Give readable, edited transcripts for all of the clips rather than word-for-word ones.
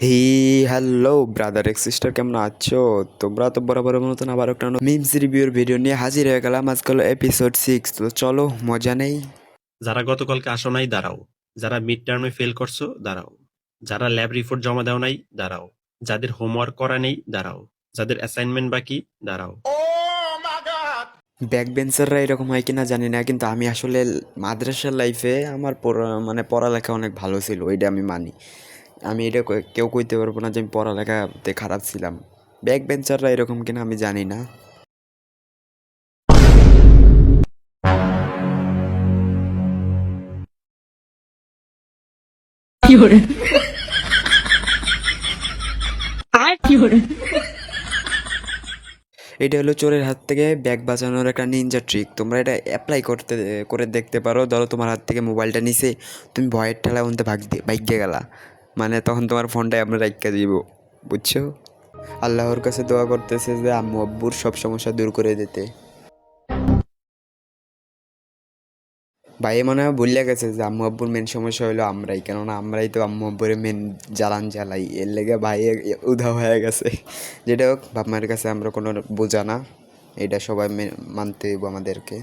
হি hello brother x sister, কেমন আছো তোমরা? তো বরাবরের মতন আবার একটা মিমস রিভিউর ভিডিও নিয়ে হাজির হয়ে গেলাম। আজকাল এপিসোড 6। তো চলো মজা নেই। যারা গতকালকে আসো নাই দাঁড়াও, যারা মিড টার্মে ফেল করছো দাঁড়াও, যারা ল্যাব রিপোর্ট জমা দাও নাই দাঁড়াও, যাদের হোমওয়ার্ক করা নেই দাঁড়াও, যাদের অ্যাসাইনমেন্ট বাকি দাঁড়াও। ব্যাক বেঞ্চাররা এরকম হয় কিনা জানি না, কিন্তু আমি আসলে মাদ্রাসার লাইফে আমার পড়ালেখা অনেক ভালো ছিল, ওইটা আমি মানি। আমি এটা কেউ কইতে পারবো না যে আমি পড়ালেখাতে খারাপ ছিলাম। ব্যাক বেঞ্চাররা এরকম কিনা আমি জানি না। এটা হলো চোরের হাত থেকে ব্যাগ বাঁচানোর একটা নিনজা ট্রিক। তোমরা এটা অ্যাপ্লাই করে দেখতে পারো। ধরো তোমার হাত থেকে মোবাইলটা নিছে, তুমি ভয়ের ঠেলা উনতে বাইক দিয়ে গেলা, মানে তখন তোমার ফোনটাই আমরা রাইখা দিব, বুঝছো? আল্লাহর কাছে দোয়া করতেছে যে আম্মু আব্বুর সব সমস্যা দূর করে দিতে। ভাই মনে হয় ভুলিয়া গেছে যে আম্মু আব্বুর মেন সমস্যা হলো আমরাই, কেননা আমরাই তো আম্মু আব্বুর মেন জ্বালাই। এর লেগে ভাই উধা হয়ে গেছে। যেটা হোক, বাপ মায়ের কাছে আমরা কোনো বোঝা না, এটা সবাই মানতে হইব আমাদেরকে।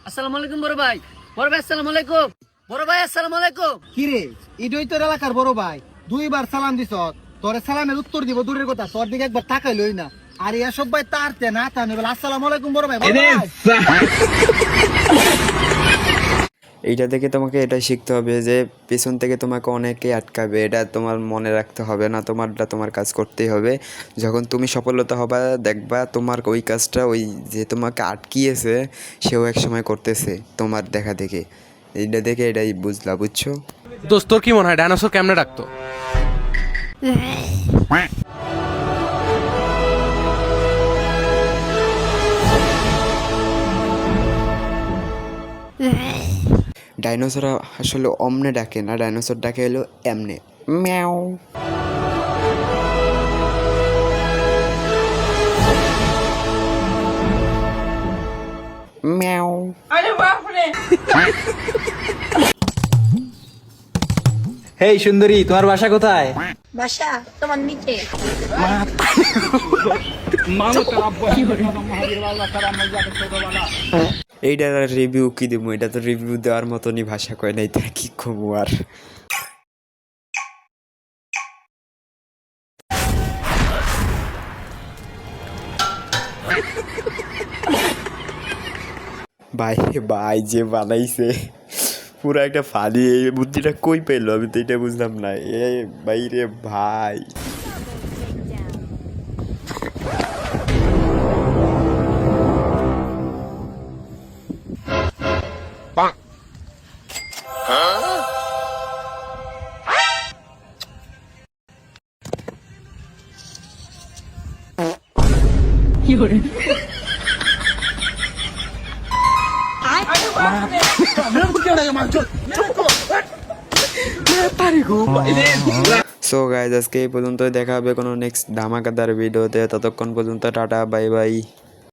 আসসালামু আলাইকুম বড় ভাই। বড় ভাই আসসালামু আলাইকুম। বড় ভাই আসসালামু আলাইকুম। কি রে, ইডই তোর এলাকার বড় ভাই, 2বার সালাম দিছ, তোরে সালামের উত্তর দিব দূরের কথা, তোর দিকে একবার তাকাইলই না। আর এসব ভাই তারতে না তানে বলে আসসালামু আলাইকুম বড় ভাই। এইটা থেকে তোমাকে এটা শিখতে হবে যে পেছন থেকে তোমাকে অনেকে আটকাবে, এটা তোমার মনে রাখতে হবে না। তোমারটা তোমার কাজ করতেই হবে। যখন তুমি সফলতা হবা, দেখবা তোমার ওই কাজটা ওই যে তোমাকে আটকিয়েছে সেও একসময় করতেছে তোমার দেখা দেখে। এইটা দেখে এটাই বুঝলা, বুঝছো? দোস্ত, তোর কি মনে হয় ডাইনোসর কেমনে ডাকতো? ডাইনোসর আসলে অমনে ডাকে না, ডাইনোসর ডাকে হলো এমনে, ম্যাও। ম্যাও। হেই সুন্দরী, তোমার বাসা কোথায়? বাসা তোমার নিচে। এইটার রিভিউ কি দিব? এটা তো রিভিউ দেওয়ার মতনই ভাষা কয় নাই, তা কি কমু আর। ভাই ভাই যে বানাইছে পুরো একটা ফানি, এই বুদ্ধিটা কই পেলো আমি তো এটা বুঝলাম না। এ ভাই রে ভাই, সো গাইজ আজকে এই পর্যন্ত। দেখা হবে কোনো নেক্সট ধামাকাদার ভিডিওতে। ততক্ষণ পর্যন্ত টাটা, বাই বাই।